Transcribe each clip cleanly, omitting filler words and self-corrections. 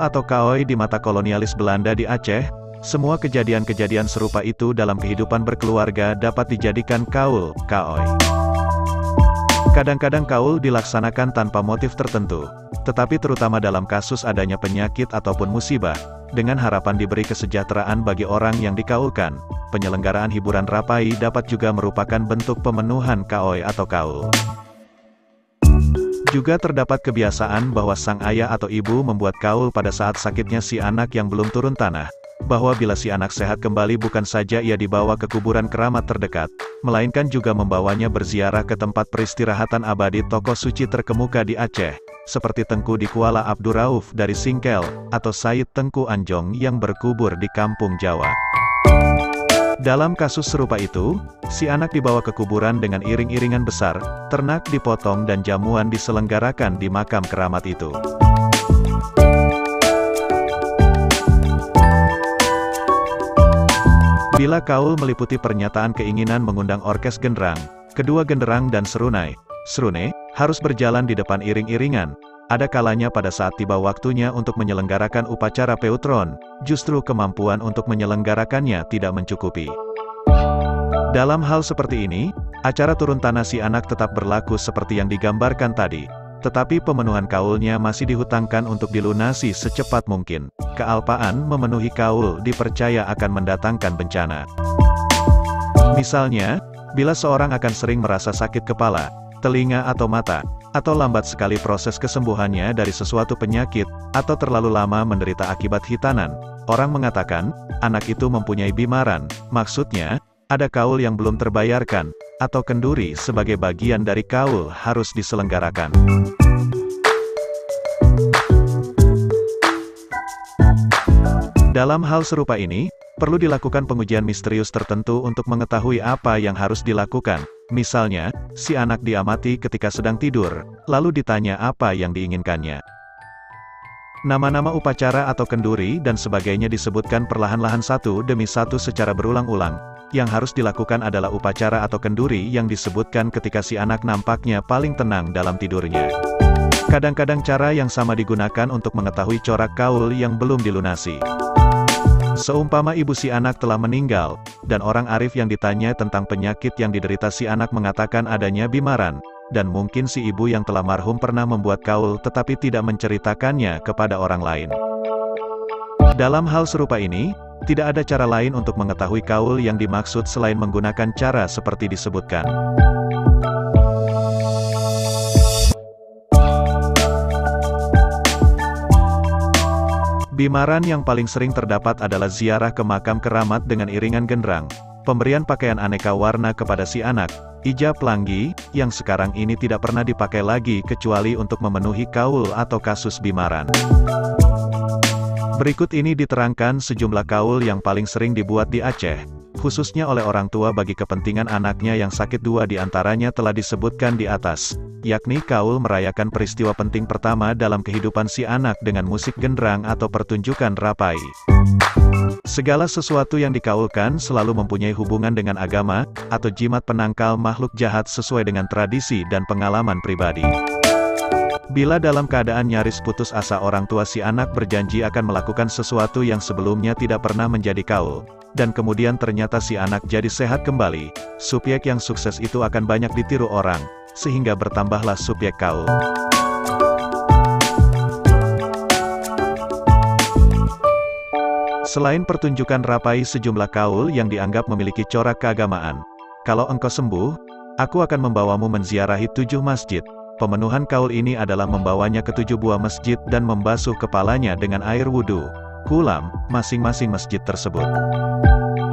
atau kaoi di mata kolonialis Belanda di Aceh, semua kejadian-kejadian serupa itu dalam kehidupan berkeluarga dapat dijadikan kaul, kaoi. Kadang-kadang kaul dilaksanakan tanpa motif tertentu, tetapi terutama dalam kasus adanya penyakit ataupun musibah, dengan harapan diberi kesejahteraan bagi orang yang dikaulkan. Penyelenggaraan hiburan rapai dapat juga merupakan bentuk pemenuhan kaoi atau kaul. Juga terdapat kebiasaan bahwa sang ayah atau ibu membuat kaul pada saat sakitnya si anak yang belum turun tanah, bahwa bila si anak sehat kembali bukan saja ia dibawa ke kuburan keramat terdekat, melainkan juga membawanya berziarah ke tempat peristirahatan abadi tokoh suci terkemuka di Aceh, seperti Tengku di Kuala Abdurrauf dari Singkel, atau Said Tengku Anjong yang berkubur di Kampung Jawa. Dalam kasus serupa itu, si anak dibawa ke kuburan dengan iring-iringan besar, ternak dipotong dan jamuan diselenggarakan di makam keramat itu. Bila kaul meliputi pernyataan keinginan mengundang orkes genderang, kedua genderang dan serunai, serune, harus berjalan di depan iring-iringan, ada kalanya pada saat tiba waktunya untuk menyelenggarakan upacara peutron, justru kemampuan untuk menyelenggarakannya tidak mencukupi. Dalam hal seperti ini, acara turun tanah si anak tetap berlaku seperti yang digambarkan tadi, tetapi pemenuhan kaulnya masih dihutangkan untuk dilunasi secepat mungkin. Kealpaan memenuhi kaul dipercaya akan mendatangkan bencana. Misalnya, bila seorang akan sering merasa sakit kepala, telinga atau mata, atau lambat sekali proses kesembuhannya dari sesuatu penyakit, atau terlalu lama menderita akibat hitanan, orang mengatakan, anak itu mempunyai bimaran, maksudnya, ada kaul yang belum terbayarkan, atau kenduri sebagai bagian dari kaul harus diselenggarakan. Dalam hal serupa ini, perlu dilakukan pengujian misterius tertentu untuk mengetahui apa yang harus dilakukan. Misalnya, si anak diamati ketika sedang tidur, lalu ditanya apa yang diinginkannya. Nama-nama upacara atau kenduri dan sebagainya disebutkan perlahan-lahan satu demi satu secara berulang-ulang. Yang harus dilakukan adalah upacara atau kenduri yang disebutkan ketika si anak nampaknya paling tenang dalam tidurnya. Kadang-kadang cara yang sama digunakan untuk mengetahui corak kaul yang belum dilunasi. Seumpama ibu si anak telah meninggal, dan orang arif yang ditanya tentang penyakit yang diderita si anak mengatakan adanya bimaran, dan mungkin si ibu yang telah marhum pernah membuat kaul tetapi tidak menceritakannya kepada orang lain. Dalam hal serupa ini, tidak ada cara lain untuk mengetahui kaul yang dimaksud selain menggunakan cara seperti disebutkan. Bimaran yang paling sering terdapat adalah ziarah ke makam keramat dengan iringan genderang, pemberian pakaian aneka warna kepada si anak, ijab langgi, yang sekarang ini tidak pernah dipakai lagi kecuali untuk memenuhi kaul atau kasus bimaran. Berikut ini diterangkan sejumlah kaul yang paling sering dibuat di Aceh, khususnya oleh orang tua bagi kepentingan anaknya yang sakit. Dua di antaranya telah disebutkan di atas, yakni kaul merayakan peristiwa penting pertama dalam kehidupan si anak dengan musik genderang atau pertunjukan rapai. Segala sesuatu yang dikaulkan selalu mempunyai hubungan dengan agama, atau jimat penangkal makhluk jahat sesuai dengan tradisi dan pengalaman pribadi. Bila dalam keadaan nyaris putus asa orang tua si anak berjanji akan melakukan sesuatu yang sebelumnya tidak pernah menjadi kaul, dan kemudian ternyata si anak jadi sehat kembali, subjek yang sukses itu akan banyak ditiru orang, sehingga bertambahlah subjek kaul. Selain pertunjukan rapai sejumlah kaul yang dianggap memiliki corak keagamaan. Kalau engkau sembuh, aku akan membawamu menziarahi 7 masjid. Pemenuhan kaul ini adalah membawanya ke 7 buah masjid dan membasuh kepalanya dengan air wudhu, kulam, masing-masing masjid tersebut.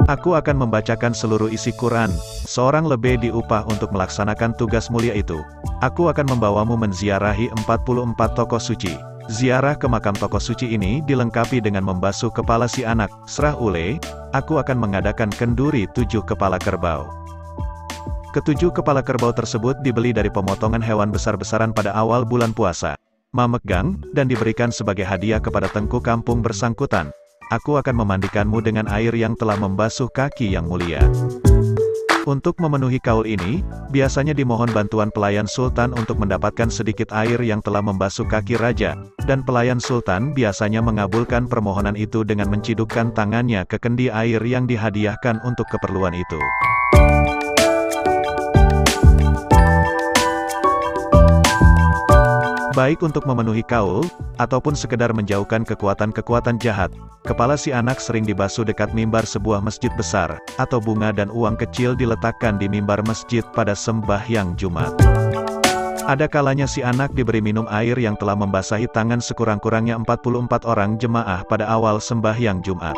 Aku akan membacakan seluruh isi Quran, seorang lebih diupah untuk melaksanakan tugas mulia itu. Aku akan membawamu menziarahi 44 tokoh suci. Ziarah ke makam tokoh suci ini dilengkapi dengan membasuh kepala si anak. Serah ule, aku akan mengadakan kenduri 7 kepala kerbau. Ketujuh kepala kerbau tersebut dibeli dari pemotongan hewan besar-besaran pada awal bulan puasa, Mamegang, dan diberikan sebagai hadiah kepada tengku kampung bersangkutan. Aku akan memandikanmu dengan air yang telah membasuh kaki yang mulia. Untuk memenuhi kaul ini, biasanya dimohon bantuan pelayan sultan untuk mendapatkan sedikit air yang telah membasuh kaki raja, dan pelayan sultan biasanya mengabulkan permohonan itu dengan mencidukkan tangannya ke kendi air yang dihadiahkan untuk keperluan itu. Baik untuk memenuhi kaul, ataupun sekedar menjauhkan kekuatan-kekuatan jahat, kepala si anak sering dibasuh dekat mimbar sebuah masjid besar, atau bunga dan uang kecil diletakkan di mimbar masjid pada sembahyang Jumat. Ada kalanya si anak diberi minum air yang telah membasahi tangan sekurang-kurangnya 44 orang jemaah pada awal sembahyang Jumat.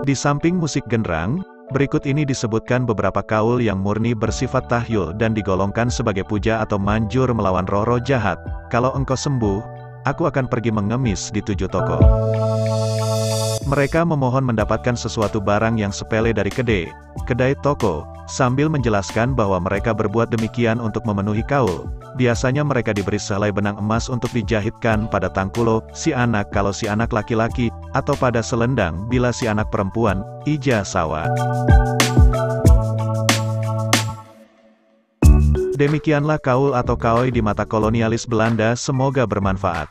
Di samping musik genderang, berikut ini disebutkan beberapa kaul yang murni bersifat tahyul dan digolongkan sebagai puja atau manjur melawan roh-roh jahat. Kalau engkau sembuh, aku akan pergi mengemis di 7 toko. Mereka memohon mendapatkan sesuatu barang yang sepele dari kedai toko, sambil menjelaskan bahwa mereka berbuat demikian untuk memenuhi kaul. Biasanya mereka diberi sehelai benang emas untuk dijahitkan pada tangkulo si anak kalau si anak laki-laki, atau pada selendang bila si anak perempuan, ijazah. Demikianlah kaul atau kaoi di mata kolonialis Belanda, semoga bermanfaat.